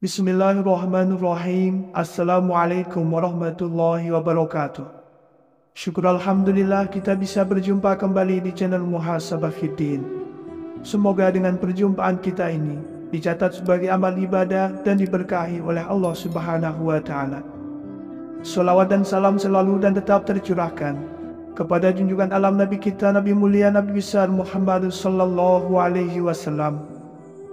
Bismillahirrahmanirrahim. Assalamualaikum warahmatullahi wabarakatuh. Syukur Alhamdulillah kita bisa berjumpa kembali di channel Muhasabah Fiddin. Semoga dengan perjumpaan kita ini dicatat sebagai amal ibadah dan diberkahi oleh Allah Subhanahu wa Ta'ala. Salawat dan salam selalu dan tetap tercurahkan kepada junjungan alam Nabi kita, Nabi mulia, Nabi besar Muhammad sallallahu alaihi wasallam.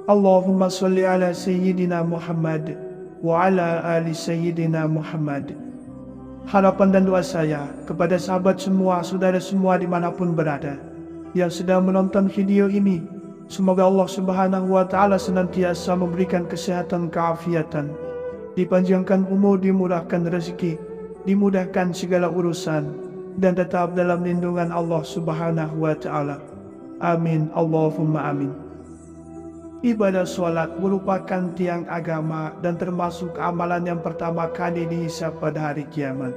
Allahumma salli ala Sayyidina Muhammad wa ala ali Sayyidina Muhammad. Harapan dan doa saya kepada sahabat semua, saudara semua dimanapun berada yang sedang menonton video ini, semoga Allah Subhanahu wa Ta'ala senantiasa memberikan kesehatan, keafiatan, dipanjangkan umur, dimurahkan rezeki, dimudahkan segala urusan, dan tetap dalam lindungan Allah Subhanahu wa Ta'ala. Amin, Allahumma amin. Ibadah sholat merupakan tiang agama dan termasuk amalan yang pertama kali dihisab pada hari kiamat.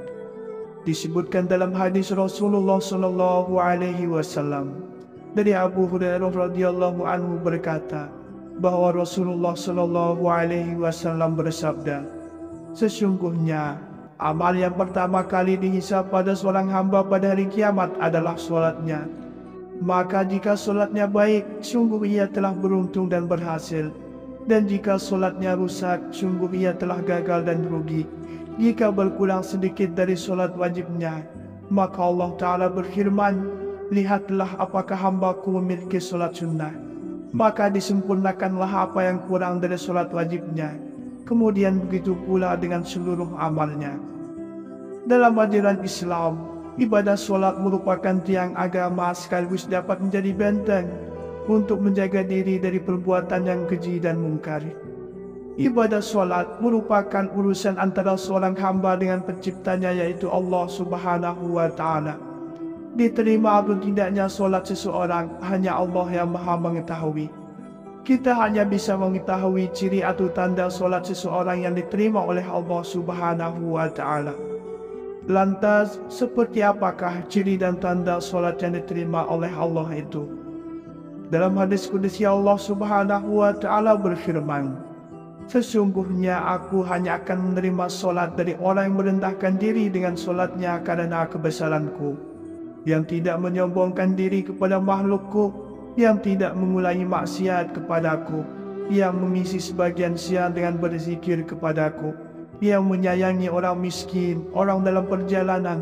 Disebutkan dalam hadis Rasulullah sallallahu alaihi wasallam dari Abu Hurairah radhiyallahu anhu berkata bahwa Rasulullah sallallahu alaihi wasallam bersabda, sesungguhnya amal yang pertama kali dihisab pada seorang hamba pada hari kiamat adalah sholatnya. Maka jika solatnya baik, sungguh ia telah beruntung dan berhasil. Dan jika solatnya rusak, sungguh ia telah gagal dan rugi. Jika berkurang sedikit dari solat wajibnya, maka Allah Ta'ala berfirman, lihatlah apakah hambaku memiliki solat sunnah. Maka disempurnakanlah apa yang kurang dari solat wajibnya. Kemudian begitu pula dengan seluruh amalnya. Dalam ajaran Islam, ibadah sholat merupakan tiang agama sekaligus dapat menjadi benteng untuk menjaga diri dari perbuatan yang keji dan mungkar. Ibadah sholat merupakan urusan antara seorang hamba dengan penciptanya, yaitu Allah Subhanahu wa Ta'ala. Diterima atau tidaknya sholat seseorang hanya Allah yang maha mengetahui. Kita hanya bisa mengetahui ciri atau tanda sholat seseorang yang diterima oleh Allah Subhanahu wa Ta'ala. Lantas, seperti apakah ciri dan tanda solat yang diterima oleh Allah itu? Dalam hadis qudsi Allah Subhanahu wa Ta'ala berfirman, sesungguhnya aku hanya akan menerima solat dari orang yang merendahkan diri dengan solatnya karena kebesaranku, yang tidak menyombongkan diri kepada makhlukku, yang tidak mengulangi maksiat kepadaku, yang mengisi sebagian siang dengan berzikir kepadaku, yang menyayangi orang miskin, orang dalam perjalanan,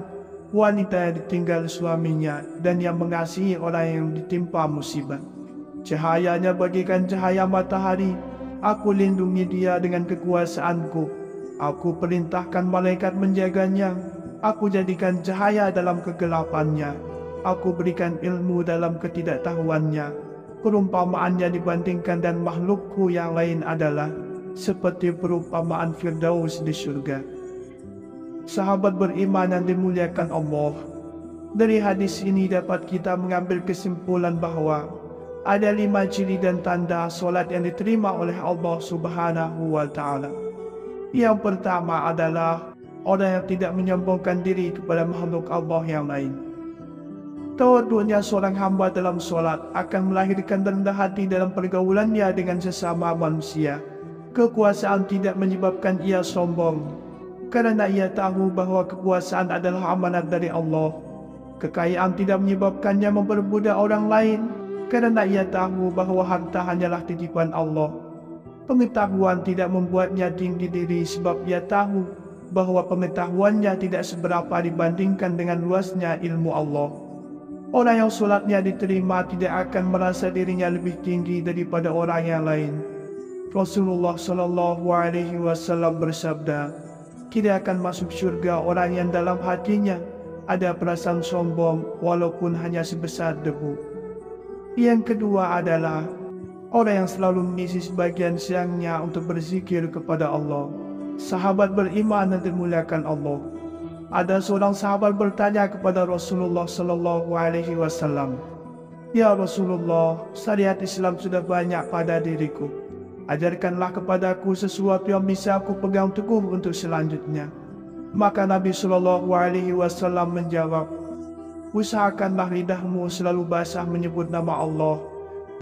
wanita yang ditinggal suaminya, dan yang mengasihi orang yang ditimpa musibah. Cahayanya bagaikan cahaya matahari, aku lindungi dia dengan kekuasaanku. Aku perintahkan malaikat menjaganya, aku jadikan cahaya dalam kegelapannya, aku berikan ilmu dalam ketidaktahuannya. Perumpamaannya dibandingkan dan makhlukku yang lain adalah seperti perumpamaan Firdaus di surga. Sahabat beriman yang dimuliakan Allah, dari hadis ini dapat kita mengambil kesimpulan bahwa ada 5 ciri dan tanda solat yang diterima oleh Allah Subhanahu wa Ta'ala. Yang pertama adalah orang yang tidak menyombongkan diri kepada makhluk Allah yang lain. Tawaduknya seorang hamba dalam solat akan melahirkan rendah hati dalam pergaulannya dengan sesama manusia. Kekuasaan tidak menyebabkan ia sombong, karena ia tahu bahwa kekuasaan adalah amanat dari Allah. Kekayaan tidak menyebabkannya memperbudak orang lain, karena ia tahu bahwa harta hanyalah titipan Allah. Pengetahuan tidak membuatnya tinggi diri, sebab ia tahu bahwa pengetahuannya tidak seberapa dibandingkan dengan luasnya ilmu Allah. Orang yang solatnya diterima tidak akan merasa dirinya lebih tinggi daripada orang yang lain. Rasulullah sallallahu alaihi wasallam bersabda, tidak akan masuk surga orang yang dalam hatinya ada perasaan sombong walaupun hanya sebesar debu. Yang kedua adalah orang yang selalu mengisi sebagian siangnya untuk berzikir kepada Allah. Sahabat beriman yang dimuliakan Allah, ada seorang sahabat bertanya kepada Rasulullah sallallahu alaihi wasallam, Ya Rasulullah, syariat Islam sudah banyak pada diriku. Ajarkanlah kepadaku sesuatu yang bisa aku pegang teguh untuk selanjutnya. Maka Nabi Shallallahu Alaihi Wasallam menjawab, usahakanlah lidahmu selalu basah menyebut nama Allah.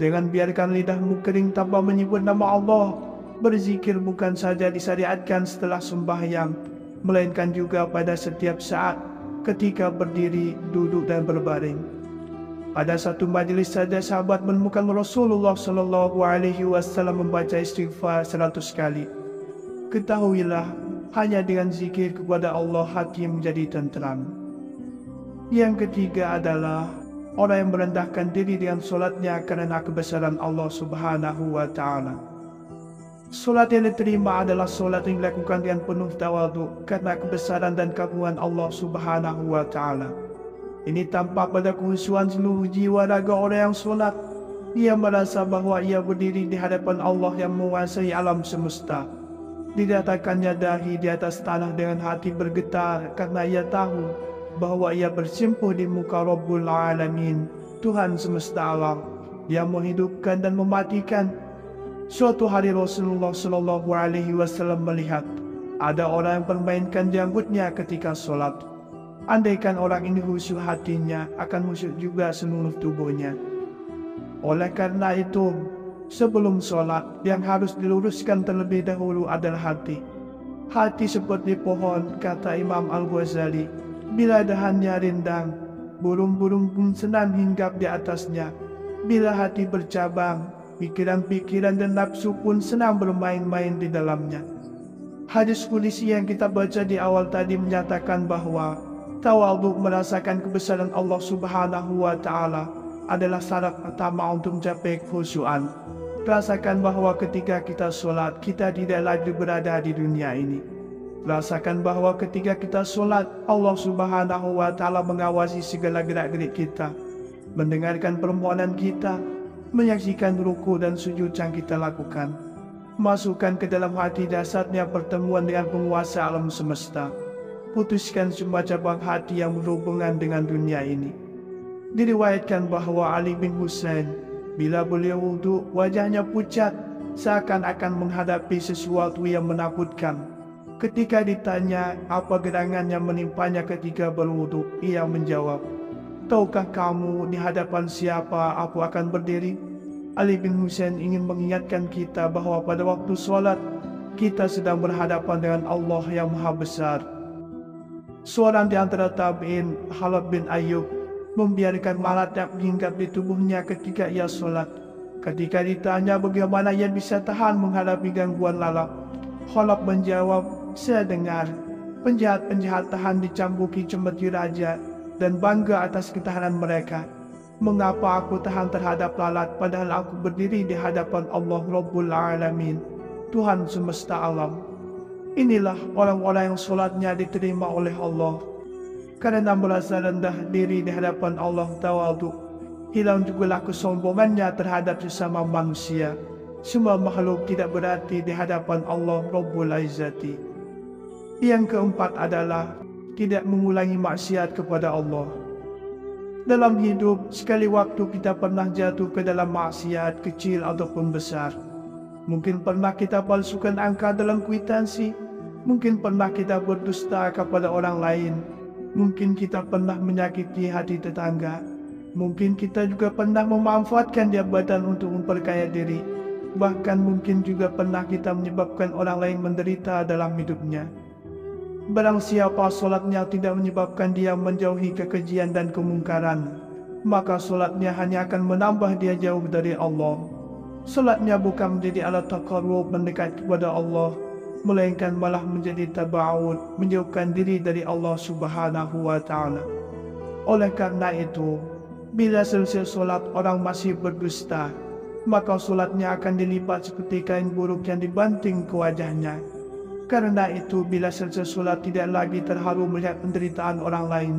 Jangan biarkan lidahmu kering tanpa menyebut nama Allah. Berzikir bukan saja disyariatkan setelah sembahyang, melainkan juga pada setiap saat, ketika berdiri, duduk dan berbaring. Pada satu majelis saja sahabat menemukan Rasulullah Shallallahu Alaihi Wasallam membaca istighfar 100 kali. Ketahuilah, hanya dengan zikir kepada Allah hati menjadi tenteram. Yang ketiga adalah orang yang merendahkan diri dengan solatnya karena kebesaran Allah Subhanahu wa Ta'ala. Solat yang diterima adalah solat yang dilakukan dengan penuh tawadhu karena kebesaran dan keagungan Allah Subhanahu wa Ta'ala. Ini tampak pada kehusuan seluruh jiwa raga orang yang solat. Ia merasa bahwa ia berdiri di hadapan Allah yang menguasai alam semesta. Didatarkannya dahi di atas tanah dengan hati bergetar karena ia tahu bahwa ia bersimpuh di muka Rabbul Alamin, Tuhan semesta alam, yang menghidupkan dan mematikan. Suatu hari Rasulullah Shallallahu Alaihi Wasallam melihat ada orang yang permainkan janggutnya ketika solat. Andaikan orang ini khusyuk hatinya, akan khusyuk juga seluruh tubuhnya. Oleh karena itu, sebelum solat, yang harus diluruskan terlebih dahulu adalah hati. Hati seperti pohon, kata Imam Al-Ghazali. Bila dahannya rindang, burung-burung pun senang hinggap di atasnya. Bila hati bercabang, pikiran-pikiran dan nafsu pun senang bermain-main di dalamnya. Hadis qudsi yang kita baca di awal tadi menyatakan bahwa tawadhu merasakan kebesaran Allah Subhanahu wa Ta'ala adalah syarat pertama untuk mencapai kekhusyuan. Rasakan bahwa ketika kita sholat, kita tidak lagi berada di dunia ini. Rasakan bahwa ketika kita sholat, Allah Subhanahu wa Ta'ala mengawasi segala gerak-gerik kita, mendengarkan permohonan kita, menyaksikan ruku dan sujud yang kita lakukan. Masukkan ke dalam hati dasarnya pertemuan dengan penguasa alam semesta. Putuskan semua cabang hati yang berhubungan dengan dunia ini. Diriwayatkan bahwa Ali bin Husain, bila beliau wudhu, wajahnya pucat, seakan-akan menghadapi sesuatu yang menakutkan. Ketika ditanya apa gerangan yang menimpanya ketika berwudhu, ia menjawab, tahukah kamu di hadapan siapa aku akan berdiri? Ali bin Husain ingin mengingatkan kita bahwa pada waktu sholat, kita sedang berhadapan dengan Allah yang Maha Besar. Seorang di antara tabi'in, Khalid bin Ayyub, membiarkan malaria menghinggap di tubuhnya ketika ia sholat. Ketika ditanya bagaimana ia bisa tahan menghadapi gangguan lalap, Khalid menjawab, saya dengar penjahat-penjahat tahan dicambuki cemeti raja dan bangga atas ketahanan mereka. Mengapa aku tahan terhadap lalat padahal aku berdiri di hadapan Allah Rabbul Alamin, Tuhan semesta alam. Inilah orang-orang yang sholatnya diterima oleh Allah. Karena merasa rendah diri di hadapan Allah tawadhu, hilang jugalah kesombongannya terhadap sesama manusia. Semua makhluk tidak berarti di hadapan Allah Rabbul Izzati. Yang keempat adalah tidak mengulangi maksiat kepada Allah. Dalam hidup, sekali waktu kita pernah jatuh ke dalam maksiat kecil ataupun besar. Mungkin pernah kita palsukan angka dalam kwitansi. Mungkin pernah kita berdusta kepada orang lain. Mungkin kita pernah menyakiti hati tetangga. Mungkin kita juga pernah memanfaatkan jabatan untuk memperkaya diri. Bahkan mungkin juga pernah kita menyebabkan orang lain menderita dalam hidupnya. Barang siapa solatnya tidak menyebabkan dia menjauhi kekejian dan kemungkaran, maka solatnya hanya akan menambah dia jauh dari Allah. Solatnya bukan menjadi alat taqarrub mendekat kepada Allah, melainkan malah menjadi taba'ud, menjauhkan diri dari Allah Subhanahu wa Ta'ala. Oleh karena itu, bila selesai solat orang masih berdusta, maka solatnya akan dilipat seperti kain buruk yang dibanting ke wajahnya. Karena itu, bila selesai solat tidak lagi terharu melihat penderitaan orang lain,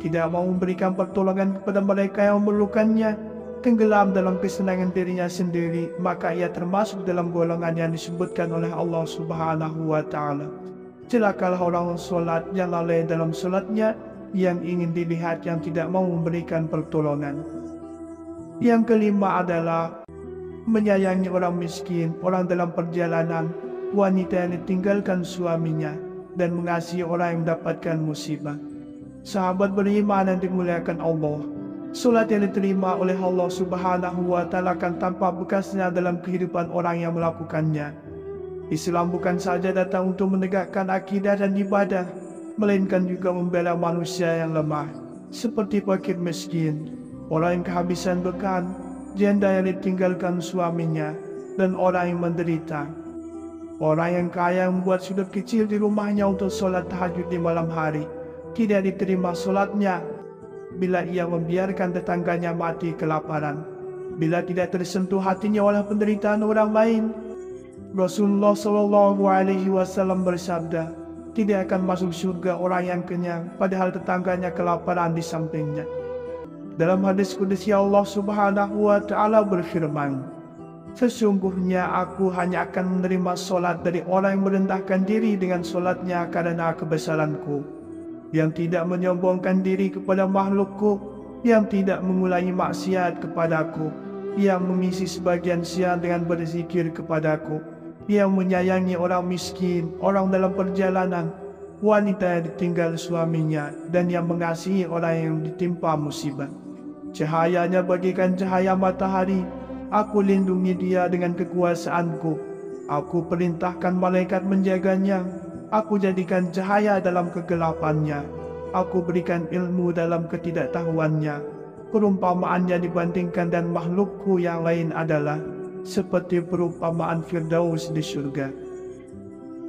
tidak mau memberikan pertolongan kepada mereka yang memerlukannya, tenggelam dalam kesenangan dirinya sendiri, maka ia termasuk dalam golongan yang disebutkan oleh Allah Subhanahu wa Ta'ala. Celakalah orang solat yang lalai dalam solatnya, yang ingin dilihat yang tidak mau memberikan pertolongan. Yang kelima adalah menyayangi orang miskin, orang dalam perjalanan, wanita yang ditinggalkan suaminya, dan mengasihi orang yang mendapatkan musibah. Sahabat beriman yang dimuliakan Allah, solat yang diterima oleh Allah Subhanahu wa Ta'ala akan tampak bekasnya dalam kehidupan orang yang melakukannya. Islam bukan saja datang untuk menegakkan akidah dan ibadah, melainkan juga membela manusia yang lemah, seperti fakir miskin, orang yang kehabisan bekal, janda yang ditinggalkan suaminya, dan orang yang menderita. Orang yang kaya membuat sudut kecil di rumahnya untuk solat tahajud di malam hari, tidak diterima solatnya bila ia membiarkan tetangganya mati kelaparan, bila tidak tersentuh hatinya oleh penderitaan orang lain. Rasulullah SAW bersabda, tidak akan masuk surga orang yang kenyang, padahal tetangganya kelaparan di sampingnya. Dalam hadis qudsi Allah Subhanahu wa Ta'ala berfirman, sesungguhnya aku hanya akan menerima solat dari orang yang merendahkan diri dengan solatnya karena kebesaranku, yang tidak menyombongkan diri kepada makhlukku, yang tidak mengulangi maksiat kepadaku, yang mengisi sebagian siang dengan berzikir kepadaku, yang menyayangi orang miskin, orang dalam perjalanan, wanita yang ditinggal suaminya, dan yang mengasihi orang yang ditimpa musibah. Cahayanya bagaikan cahaya matahari, aku lindungi dia dengan kekuasaanku. Aku perintahkan malaikat menjaganya. Aku jadikan cahaya dalam kegelapannya. Aku berikan ilmu dalam ketidaktahuannya. Perumpamaannya dibandingkan dan makhlukku yang lain adalah seperti perumpamaan Firdaus di surga.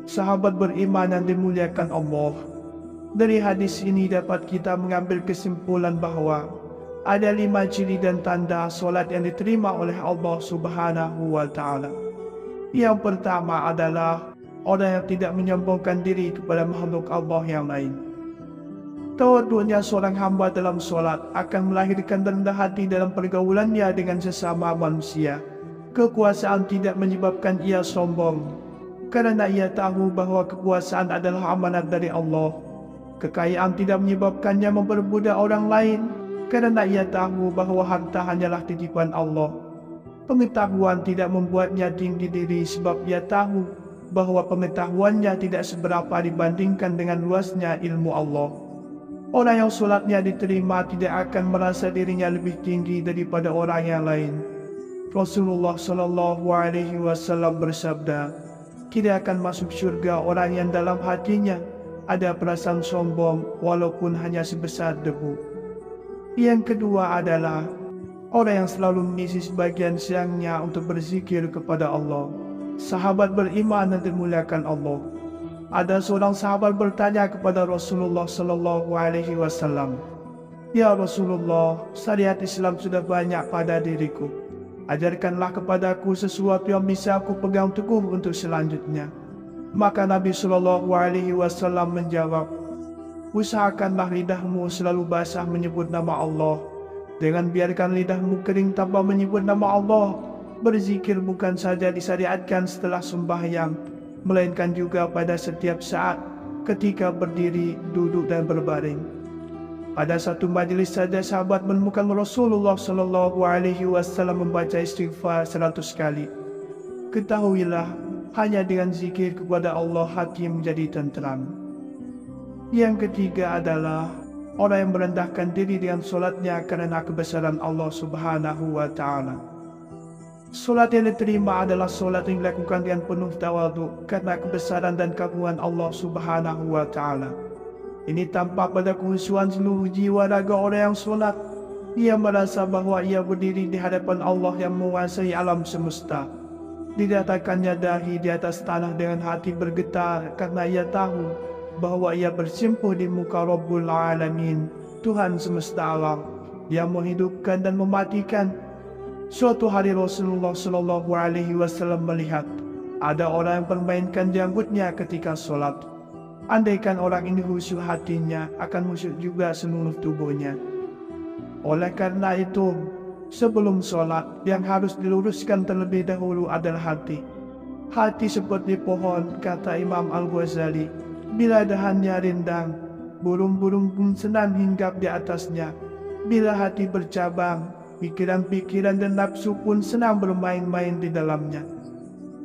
Sahabat beriman yang dimuliakan Allah, dari hadis ini dapat kita mengambil kesimpulan bahwa ada 5 ciri dan tanda solat yang diterima oleh Allah Subhanahu wa Ta'ala. Yang pertama adalah orang yang tidak menyombongkan diri kepada makhluk Allah yang lain. Tawaduknya seorang hamba dalam solat akan melahirkan rendah hati dalam pergaulannya dengan sesama manusia. Kekuasaan tidak menyebabkan ia sombong, karena ia tahu bahwa kekuasaan adalah amanat dari Allah. Kekayaan tidak menyebabkannya memperbudak orang lain, karena ia tahu bahwa harta hanyalah titipan Allah. Pengetahuan tidak membuatnya tinggi diri sebab ia tahu bahwa pengetahuannya tidak seberapa dibandingkan dengan luasnya ilmu Allah. Orang yang solatnya diterima tidak akan merasa dirinya lebih tinggi daripada orang yang lain. Rasulullah SAW bersabda, tidak akan masuk surga orang yang dalam hatinya ada perasaan sombong walaupun hanya sebesar debu. Yang kedua adalah orang yang selalu mengisi sebagian siangnya untuk berzikir kepada Allah. Sahabat beriman yang dimuliakan Allah, ada seorang sahabat bertanya kepada Rasulullah SAW, ya Rasulullah, syariat Islam sudah banyak pada diriku. Ajarkanlah kepadaku sesuatu yang bisa aku pegang teguh untuk selanjutnya. Maka Nabi SAW menjawab, usahakanlah lidahmu selalu basah menyebut nama Allah. Jangan biarkan lidahmu kering tanpa menyebut nama Allah. Berzikir bukan saja disyariatkan setelah sembahyang, melainkan juga pada setiap saat, ketika berdiri, duduk dan berbaring. Pada satu majlis saja sahabat menemukan Rasulullah SAW membaca istighfar 100 kali. Ketahuilah, hanya dengan zikir kepada Allah hati menjadi tenteram. Yang ketiga adalah orang yang merendahkan diri dengan solatnya karena kebesaran Allah Subhanahu wa Ta'ala. Solat yang diterima adalah solat yang dilakukan dengan penuh tawaduk karena kebesaran dan keagungan Allah Subhanahu wa Ta'ala. Ini tampak pada kehusuan seluruh jiwa raga orang yang solat. Ia merasa bahwa ia berdiri di hadapan Allah yang menguasai alam semesta. Didatakannya dahi di atas tanah dengan hati bergetar karena ia tahu bahwa ia bersimpuh di muka Rabbul Alamin, Tuhan semesta alam, yang menghidupkan dan mematikan. Suatu hari Rasulullah SAW melihat ada orang yang permainkan janggutnya ketika solat. Andaikan orang ini khusyuk hatinya, akan khusyuk juga seluruh tubuhnya. Oleh karena itu, sebelum solat, yang harus diluruskan terlebih dahulu adalah hati. Hati seperti pohon, kata Imam Al-Ghazali, bila dahannya rindang, burung-burung pun senang hinggap di atasnya. Bila hati bercabang, pikiran-pikiran dan nafsu pun senang bermain-main di dalamnya.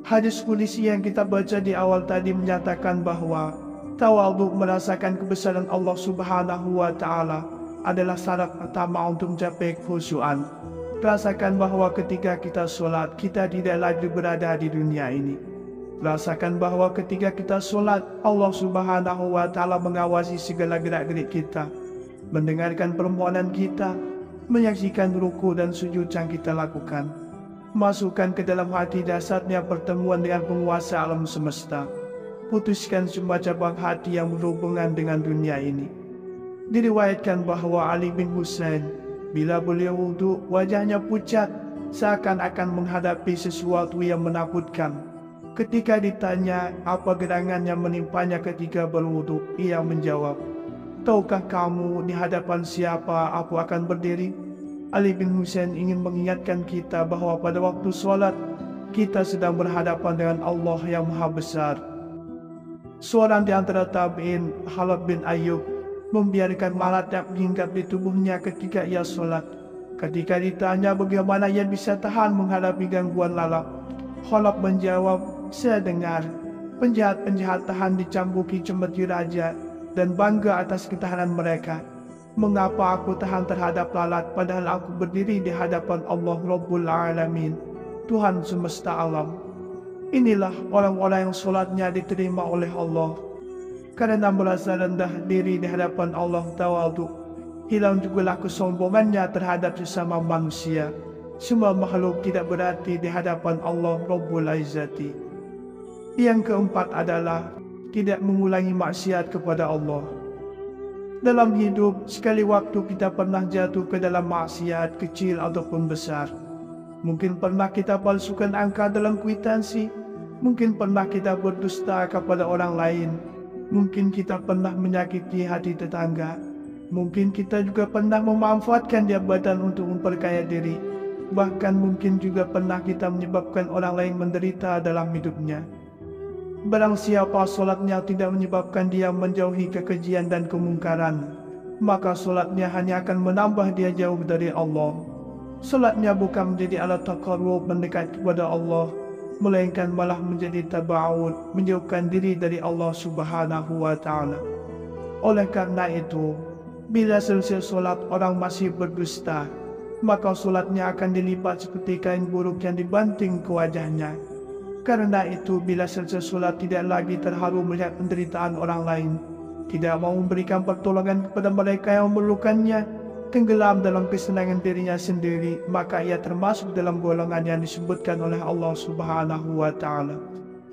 Hadis qudsi yang kita baca di awal tadi menyatakan bahwa tawadhu, merasakan kebesaran Allah Subhanahu wa Ta'ala, adalah syarat pertama untuk mencapai kekhusyuan. Rasakan bahwa ketika kita sholat, kita tidak lagi berada di dunia ini. Rasakan bahwa ketika kita sholat, Allah Subhanahu wa Ta'ala mengawasi segala gerak-gerik kita, mendengarkan permohonan kita, menyaksikan ruku dan sujud yang kita lakukan. Masukkan ke dalam hati dasarnya pertemuan dengan penguasa alam semesta. Putuskan semua cabang hati yang berhubungan dengan dunia ini. Diriwayatkan bahwa Ali bin Husain, bila beliau wudhu, wajahnya pucat, seakan-akan menghadapi sesuatu yang menakutkan. Ketika ditanya apa gerangan yang menimpanya ketika berwudhu, ia menjawab, "Tahukah kamu di hadapan siapa aku akan berdiri?" Ali bin Husain ingin mengingatkan kita bahwa pada waktu sholat, kita sedang berhadapan dengan Allah yang Maha Besar. Seorang di antara tabi'in, Khalid bin Ayyub, membiarkan malaria menghinggap di tubuhnya ketika ia sholat. Ketika ditanya bagaimana ia bisa tahan menghadapi gangguan lalap, Khalid menjawab, "Saya dengar penjahat-penjahat tahan dicambuki cemeti raja dan bangga atas ketahanan mereka. Mengapa aku tahan terhadap lalat padahal aku berdiri di hadapan Allah Rabbul Alamin, Tuhan semesta alam." Inilah orang-orang yang sholatnya diterima oleh Allah. Karena merasa rendah diri di hadapan Allah tawadhu, hilang jugalah kesombongannya terhadap sesama manusia. Semua makhluk tidak berarti di hadapan Allah Rabbul Izzati. Yang keempat adalah tidak mengulangi maksiat kepada Allah. Dalam hidup, sekali waktu kita pernah jatuh ke dalam maksiat kecil ataupun besar. Mungkin pernah kita palsukan angka dalam kwitansi, mungkin pernah kita berdusta kepada orang lain, mungkin kita pernah menyakiti hati tetangga, mungkin kita juga pernah memanfaatkan jabatan untuk memperkaya diri, bahkan mungkin juga pernah kita menyebabkan orang lain menderita dalam hidupnya. Barang siapa solatnya tidak menyebabkan dia menjauhi kekejian dan kemungkaran, maka solatnya hanya akan menambah dia jauh dari Allah. Solatnya bukan menjadi alat taqarrub mendekat kepada Allah, melainkan malah menjadi taba'ud, menjauhkan diri dari Allah Subhanahu wa Ta'ala. Oleh karena itu, bila selesai solat orang masih berdusta, maka solatnya akan dilipat seperti kain buruk yang dibanting ke wajahnya. Karena itu, bila selesai solat tidak lagi terharu melihat penderitaan orang lain, tidak mau memberikan pertolongan kepada mereka yang memerlukannya, tenggelam dalam kesenangan dirinya sendiri, maka ia termasuk dalam golongan yang disebutkan oleh Allah Subhanahu wa Ta'ala.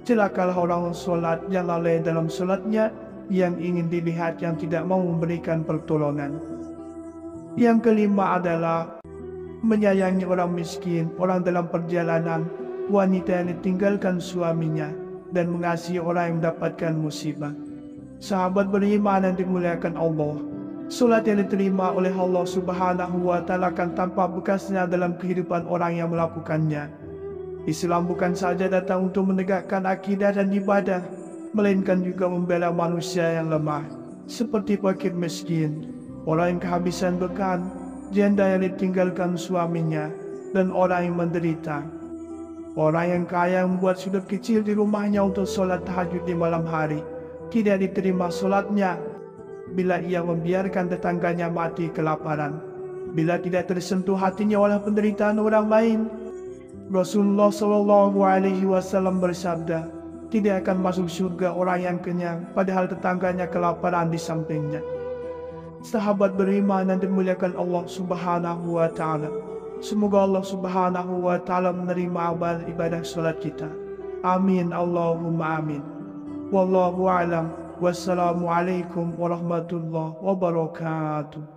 Celakalah orang solat yang lalai dalam solatnya, yang ingin dilihat yang tidak mau memberikan pertolongan. Yang kelima adalah menyayangi orang miskin, orang dalam perjalanan, wanita yang ditinggalkan suaminya, dan mengasihi orang yang mendapatkan musibah. Sahabat beriman yang dimuliakan Allah, solat yang diterima oleh Allah Subhanahu wa Ta'ala akan tampak bekasnya dalam kehidupan orang yang melakukannya. Islam bukan saja datang untuk menegakkan akidah dan ibadah, melainkan juga membela manusia yang lemah, seperti fakir miskin, orang yang kehabisan bekal, janda yang ditinggalkan suaminya, dan orang yang menderita. Orang yang kaya membuat sudut kecil di rumahnya untuk solat tahajud di malam hari, tidak diterima solatnya bila ia membiarkan tetangganya mati kelaparan, bila tidak tersentuh hatinya oleh penderitaan orang lain. Rasulullah SAW bersabda, tidak akan masuk surga orang yang kenyang padahal tetangganya kelaparan di sampingnya. Sahabat beriman yang dimuliakan Allah Subhanahu wa Ta'ala, semoga Allah Subhanahu wa Ta'ala menerima amal ibadah salat kita. Amin Allahumma amin. Wallahu a'lam. Wassalamualaikum warahmatullahi wabarakatuh.